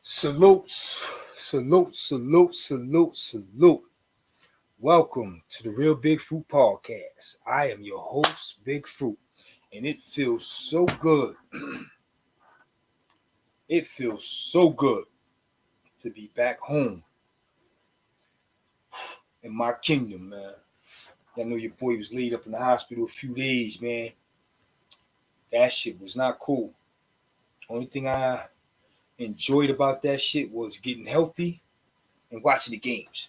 Salutes, salute. Welcome to the Real Big Fruit Podcast. I am your host, Big Fruit, and it feels so good. It feels so good to be back home in my kingdom, man. I know your boy was laid up in the hospital a few days, man. That shit was not cool. Only thing I enjoyed about that shit was getting healthy and watching the games.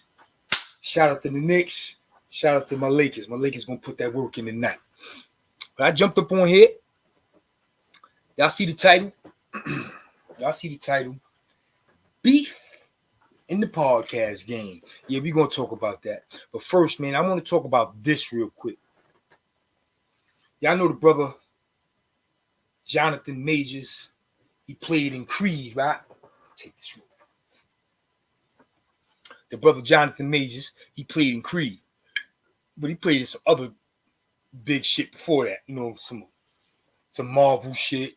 Shout out to the Knicks. Shout out to my Lakers. My Lakers gonna put that work in tonight. But I jumped up on here. Y'all see the title? Beef in the podcast game. Yeah, we're gonna talk about that. But first, man, I want to talk about this real quick. Y'all know the brother Jonathan Majors. He played in Creed, right? Take this real. The brother Jonathan Majors, he played in Creed. But he played in some other big shit before that. You know, some Marvel shit.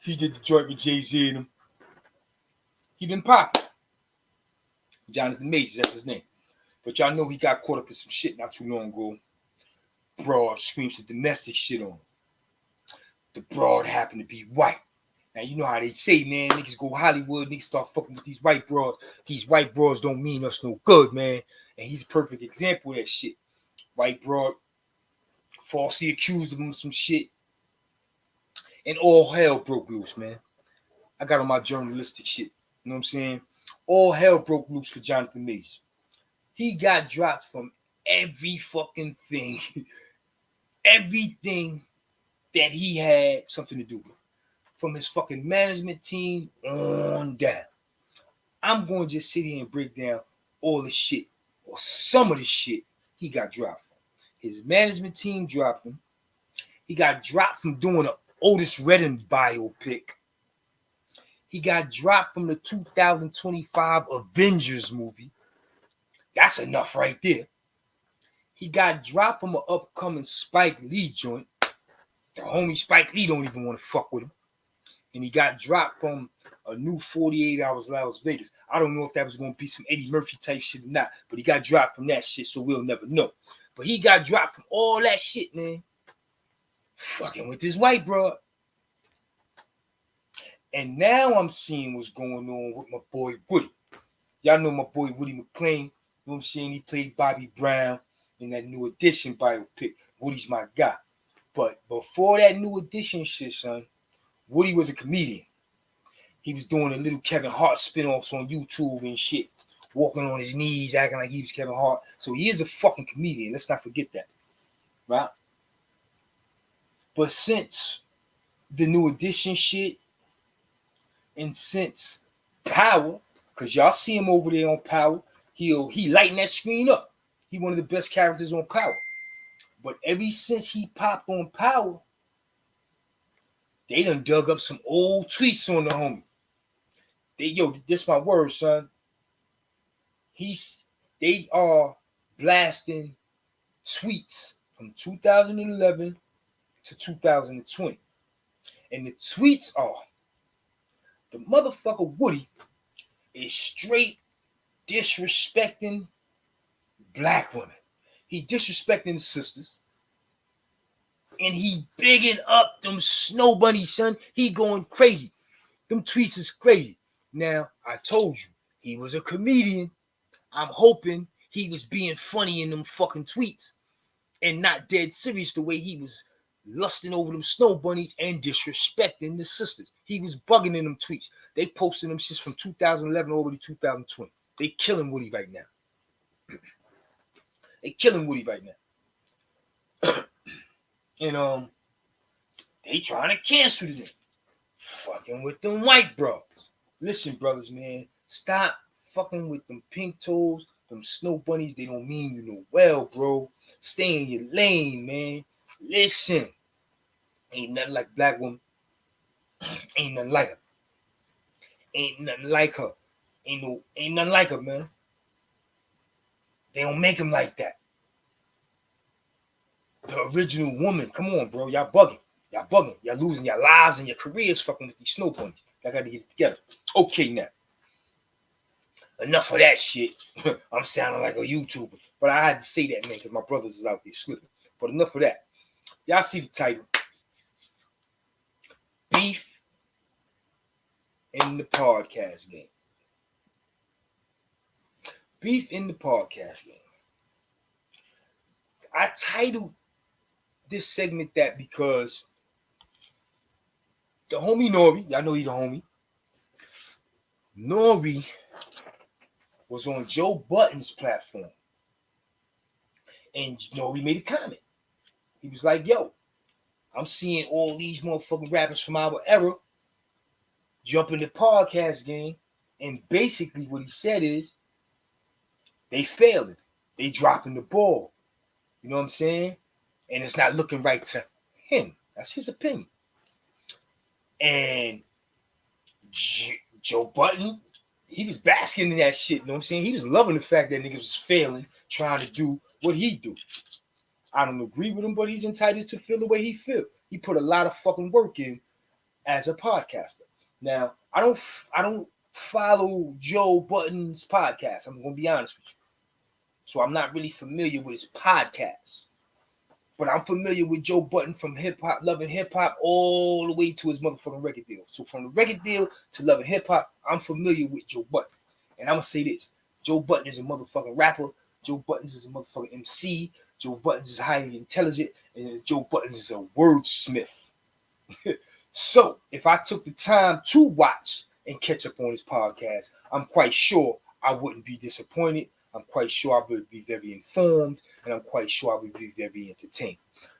He did the joint with Jay-Z and him. He been popping. Jonathan Majors, that's his name. But y'all know he got caught up in some shit not too long ago. Broad screams some domestic shit on him. The broad happened to be white. Now, you know how they say, man, niggas go Hollywood, niggas start fucking with these white broads. These white broads don't mean us no good, man. And he's a perfect example of that shit. White broad falsely accused him of some shit. And all hell broke loose, man. I got on my journalistic shit. You know what I'm saying? All hell broke loose for Jonathan Majors. He got dropped from every fucking thing. Everything that he had something to do with. From his fucking management team on down. I'm going to just sit here and break down all the shit, or some of the shit he got dropped from. His management team dropped him. He got dropped from doing an Otis Redding biopic. He got dropped from the 2025 Avengers movie. That's enough right there. He got dropped from an upcoming Spike Lee joint. The homie Spike Lee don't even want to fuck with him. And he got dropped from a new 48 Hours Las Vegas. I don't know if that was going to be some Eddie Murphy type shit or not, but he got dropped from that shit, so we'll never know. But he got dropped from all that shit, man. Fucking with this white broad. And now I'm seeing what's going on with my boy Woody. Y'all know my boy Woody McClain. You know what I'm saying? He played Bobby Brown in that New Edition biopic. Woody's my guy. But before that New Edition shit, son, Woody was a comedian. He was doing a little Kevin Hart spinoffs on YouTube and shit. Walking on his knees, acting like he was Kevin Hart. So he is a fucking comedian. Let's not forget that. Right? But since the New Edition shit, and since Power, because y'all see him over there on Power, he lighting that screen up. He one of the best characters on Power. But ever since he popped on Power, they done dug up some old tweets on the homie. This my word, son. They are blasting tweets from 2011 to 2020. And the tweets are, the motherfucker Woody is straight disrespecting black women. He disrespecting the sisters. And he bigging up them snow bunnies, son. He going crazy. Them tweets is crazy. Now, I told you, he was a comedian. I'm hoping he was being funny in them fucking tweets and not dead serious the way he was lusting over them snow bunnies and disrespecting the sisters. He was bugging in them tweets. They posted them shits from 2011 over to 2020. They killing Woody right now. And they trying to cancel them. Fucking with them white brothers. Listen, brothers, man. Stop fucking with them pink toes, them snow bunnies. They don't mean you no well, bro. Stay in your lane, man. Listen. Ain't nothing like black woman. Ain't nothing like her. Ain't nothing like her. Ain't nothing like her, man. They don't make them like that. The original woman. Come on, bro. Y'all bugging. Y'all bugging. Y'all losing your lives and your careers fucking with these snow bunnies. Y'all got to get it together. Okay, now. Enough of that shit. I'm sounding like a YouTuber. But I had to say that, man, because my brothers is out there slipping. But enough of that. Y'all see the title. Beef in the podcast game. Beef in the podcast game. I titled this segment that because the homie Nori, y'all know he the homie. Nori was on Joe Budden's platform. And Nori made a comment. He was like, yo, I'm seeing all these motherfucking rappers from our era jump in the podcast game. And basically what he said is, they failing. They dropping the ball. You know what I'm saying? And it's not looking right to him. That's his opinion. And Joe Budden, he was basking in that shit. You know what I'm saying? He was loving the fact that niggas was failing, trying to do what he do. I don't agree with him, but he's entitled to feel the way he feel. He put a lot of fucking work in as a podcaster. Now, I don't follow Joe Budden's podcast. I'm gonna be honest with you. So I'm not really familiar with his podcast. But I'm familiar with Joe Budden from hip hop, loving hip hop, all the way to his motherfucking record deal. So from the record deal to loving hip hop, I'm familiar with Joe Budden. And I'm gonna say this: Joe Budden is a motherfucking rapper. Joe Budden is a motherfucking MC. Joe Budden is highly intelligent, and Joe Budden is a wordsmith. So if I took the time to watch and catch up on his podcast, I'm quite sure I wouldn't be disappointed. I'm quite sure I would be very informed, and I'm quite sure I would be very entertained.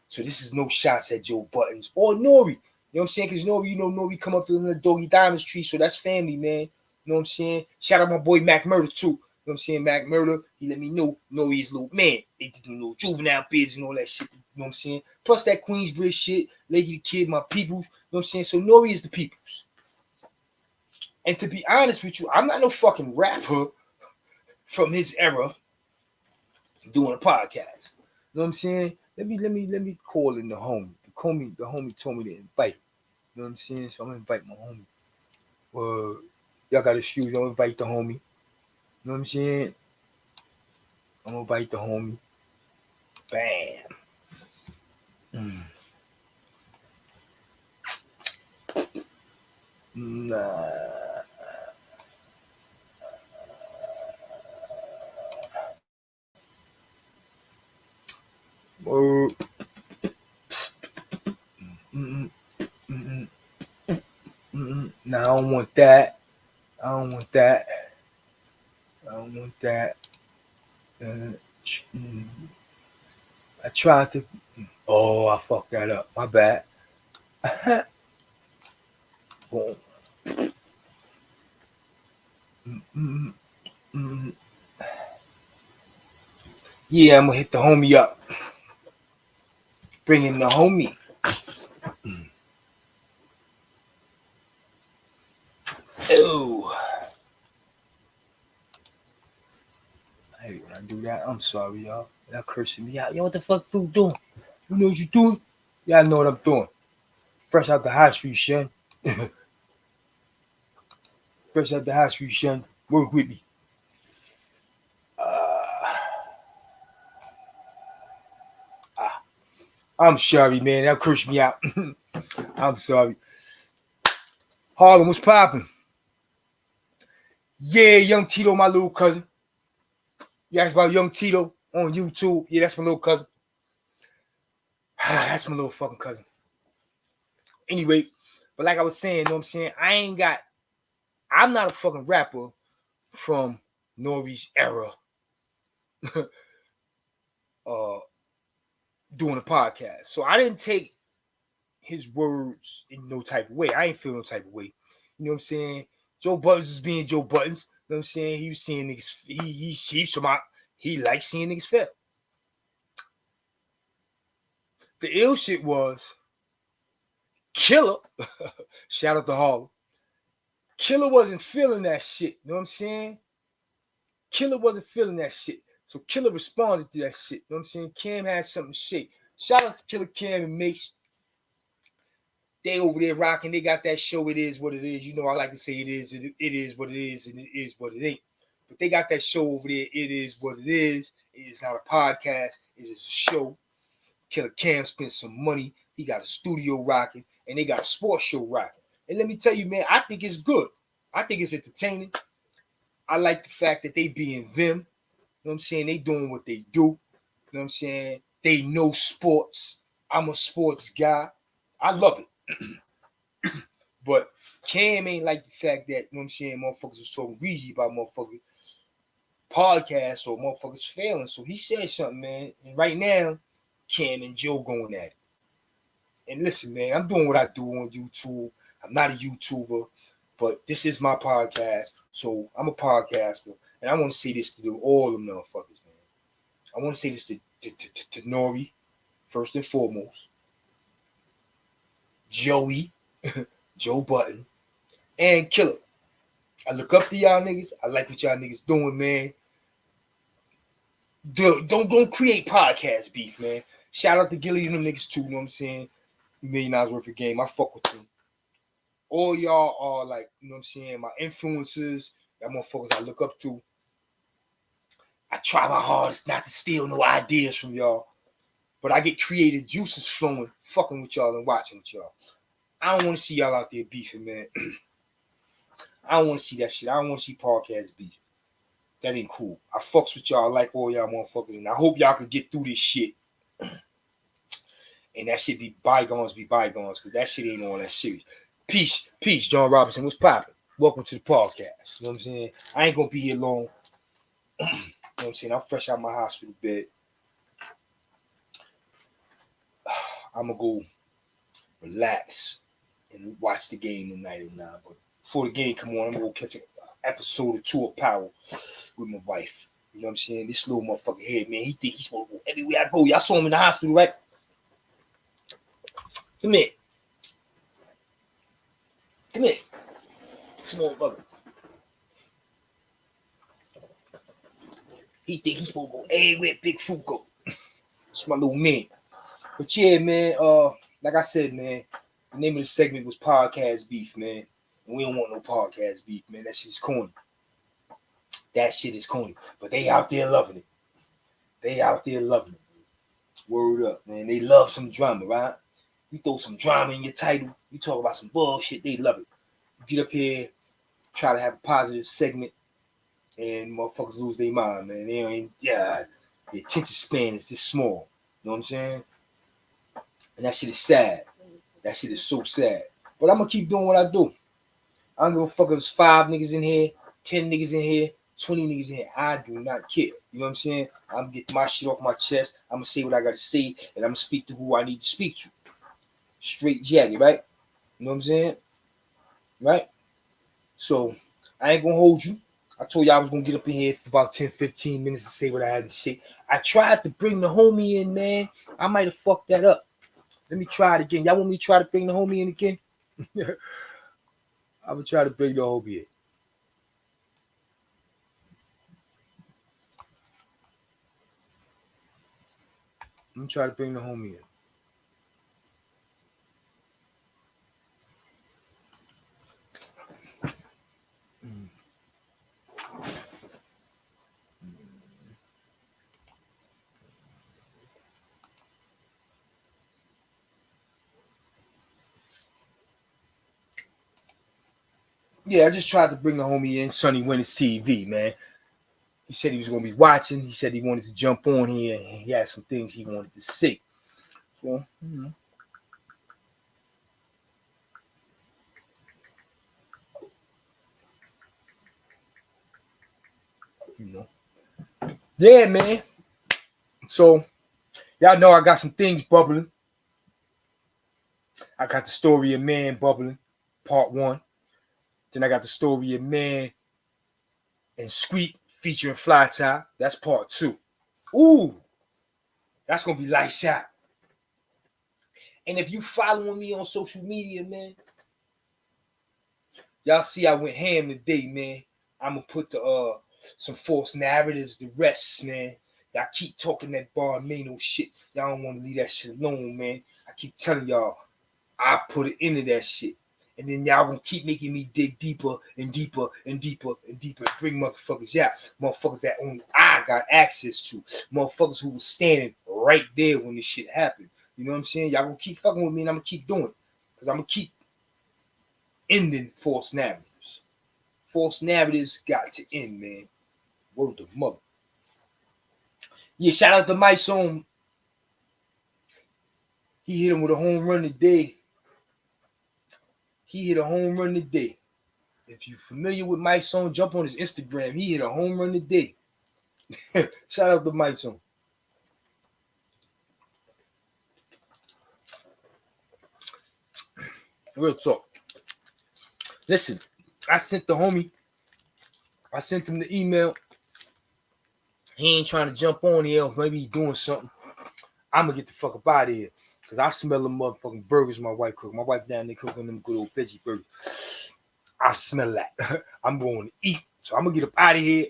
So this is no shots at Joe Budden's or Nori. You know what I'm saying? Because Nori, Nori come up to the Doggy Diamonds tree, so that's family, man. You know what I'm saying? Shout out my boy Mac Murder, too. You know what I'm saying? Mac Murder, he let me know Nori's little man. They did the little juvenile bids and all that shit. You know what I'm saying? Plus that Queensbridge shit, Lady the Kid, my peoples. You know what I'm saying? So Nori is the peoples. And to be honest with you, I'm not no fucking rapper from his era doing a podcast. You know what I'm saying? Let me call in the homie. The homie told me to invite. You know what I'm saying? So I'm gonna invite my homie. Y'all got excuse, I'm gonna invite the homie. You know what I'm saying? I'm gonna invite the homie. Bam. Nah. No, I don't want that. I tried to. Oh, I fucked that up. My bad. Boom. Yeah, I'm gonna hit the homie up. Bring in the homie. Oh. Hey, when I do that, I'm sorry, y'all. Y'all cursing me out. Yo, what the fuck you doing? You know what you doing? Y'all know what I'm doing. Fresh out the high street, son. Fresh out the high street, son. Work with me. I'm sorry, man. That cursed me out. I'm sorry. Harlem, what's popping? Yeah, Young Tito, my little cousin. You asked about Young Tito on YouTube. Yeah, that's my little cousin. That's my little fucking cousin. Anyway, but like I was saying, you know what I'm saying? I'm not a fucking rapper from Nori's era doing a podcast. So I didn't take his words in no type of way. I ain't feel no type of way. You know what I'm saying? Joe Buttons is being Joe Buttons. You know what I'm saying? He was seeing niggas, he likes seeing niggas fail. The ill shit was Killer. Shout out to Harlem. Killer wasn't feeling that shit. You know what I'm saying? Killer wasn't feeling that shit. So Killer responded to that shit. You know what I'm saying? Cam had something to say. Shout out to Killer Cam and Mace. They over there rocking. They got that show. It is what it is. You know, I like to say it is what it is, and it is what it ain't. But they got that show over there. It is what it is. It is not a podcast. It is a show. Killer Cam spent some money. He got a studio rocking, and they got a sports show rocking. And let me tell you, man, I think it's good. I think it's entertaining. I like the fact that they being them. You know what I'm saying? They doing what they do. You know what I'm saying? They know sports. I'm a sports guy. I love it. But Cam ain't like the fact that, you know what I'm saying, motherfuckers was talking greasy about motherfuckers podcasts or motherfuckers failing. So he said something, man. And right now, Cam and Joe going at it. And listen, man, I'm doing what I do on YouTube. I'm not a YouTuber, but this is my podcast. So I'm a podcaster. And I want to say this to all them motherfuckers, man. I want to say this to Nori, first and foremost. Joey, Joe Button, and Killer. I look up to y'all niggas. I like what y'all niggas doing, man. Don't create podcast beef, man. Shout out to Gilly and them niggas too, you know what I'm saying? $1 million worth of game. I fuck with them. All y'all are like, you know what I'm saying, my influencers, that motherfuckers I look up to. I try my hardest not to steal no ideas from y'all, but I get creative juices flowing, fucking with y'all and watching with y'all. I don't want to see y'all out there beefing, man. I don't want to see that shit. I don't want to see podcast beef. That ain't cool. I fucks with y'all like all y'all motherfuckers, and I hope y'all can get through this shit. And that shit be bygones, because that shit ain't all that serious. Peace, John Robinson. What's poppin'? Welcome to the podcast. You know what I'm saying? I ain't gonna be here long. You know what I'm saying? I'm fresh out my hospital bed. I'm gonna go relax and watch the game tonight or not. But before the game come on, I'm gonna go catch an episode or 2 of Power with my wife. You know what I'm saying? This little motherfucker here, man, he think he's supposed to go everywhere I go. Y'all saw him in the hospital, right? Come here. Small motherfucker. He think he's supposed to go everywhere Big Fruit go. It's my little man. But yeah, man, like I said, man, the name of the segment was Podcast Beef, man. And we don't want no podcast beef, man. That shit's corny. That shit is corny. But they out there loving it. Word up, man. They love some drama, right? You throw some drama in your title. You talk about some bullshit. They love it. You get up here, try to have a positive segment, and motherfuckers lose their mind, man. They ain't, the attention span is this small. You know what I'm saying? And that shit is sad. That shit is so sad. But I'm going to keep doing what I do. I don't give a fuck if there's 5 niggas in here, 10 niggas in here, 20 niggas in here. I do not care. You know what I'm saying? I'm going to get my shit off my chest. I'm going to say what I got to say, and I'm going to speak to who I need to speak to. Straight jacket, right? You know what I'm saying? Right? So, I ain't going to hold you. I told you I was going to get up in here for about 10, 15 minutes to say what I had to say. I tried to bring the homie in, man. I might have fucked that up. Let me try it again. Y'all want me to try to bring the homie in again? I'm going to try to bring the homie in. I'm going to try to bring the homie in. Yeah, I just tried to bring the homie in. Sonny Winners TV, man. He said he was going to be watching. He said he wanted to jump on here. And he had some things he wanted to say. So, Yeah, man. So, y'all know I got some things bubbling. I got the story of man bubbling, part 1. Then I got the story of man and Squeak featuring Fly Tie. That's part 2. Ooh, that's going to be lights out. And if you following me on social media, man, y'all see I went ham today, man. I'm going to put the some false narratives to rest, man. Y'all keep talking that Barmano shit. Y'all don't want to leave that shit alone, man. I keep telling y'all, I put it into that shit. And then y'all gonna keep making me dig deeper and deeper and deeper and deeper and bring motherfuckers out. Motherfuckers that only I got access to. Motherfuckers who was standing right there when this shit happened. You know what I'm saying? Y'all gonna keep fucking with me and I'm gonna keep doing it. Because I'm gonna keep ending false narratives. False narratives got to end, man. Word to mother. Yeah, shout out to my son. He hit him with a home run today. He hit a home run today. If you're familiar with my son, jump on his Instagram. He hit a home run today. Shout out to my son. Real talk. Listen, I sent the homie. I sent him the email. He ain't trying to jump on here. Maybe he's doing something. I'm going to get the fuck up out of here. Because I smell the motherfucking burgers my wife cooked. My wife down there cooking them good old veggie burgers. I smell that. I'm going to eat. So I'm going to get up out of here.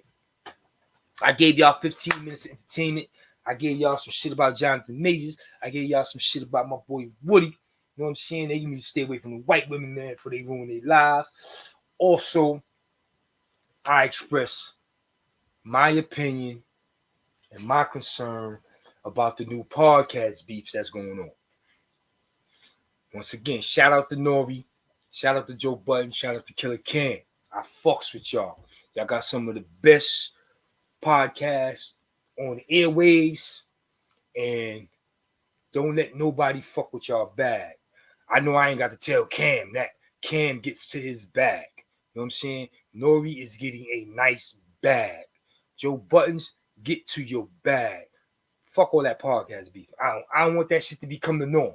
I gave y'all 15 minutes of entertainment. I gave y'all some shit about Jonathan Majors. I gave y'all some shit about my boy Woody. You know what I'm saying? They need to stay away from the white women, man, before they ruin their lives. Also, I express my opinion and my concern about the new podcast beefs that's going on. Once again, shout out to Nori. Shout out to Joe Budden. Shout out to Killer Cam. I fucks with y'all. Y'all got some of the best podcasts on the airwaves. And don't let nobody fuck with y'all bag. I know I ain't got to tell Cam that. Cam gets to his bag. You know what I'm saying? Nori is getting a nice bag. Joe Buttons, get to your bag. Fuck all that podcast beef. I don't want that shit to become the norm.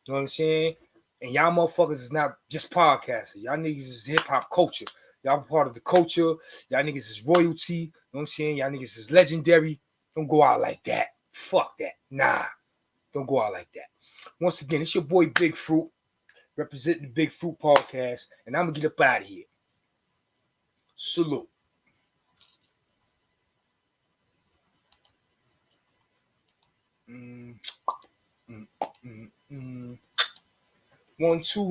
You know what I'm saying? And y'all motherfuckers is not just podcasters. Y'all niggas is hip-hop culture. Y'all part of the culture. Y'all niggas is royalty. You know what I'm saying? Y'all niggas is legendary. Don't go out like that. Fuck that. Nah. Don't go out like that. Once again, it's your boy Big Fruit, representing the Big Fruit Podcast, and I'm going to get up out of here. Salute. One, two.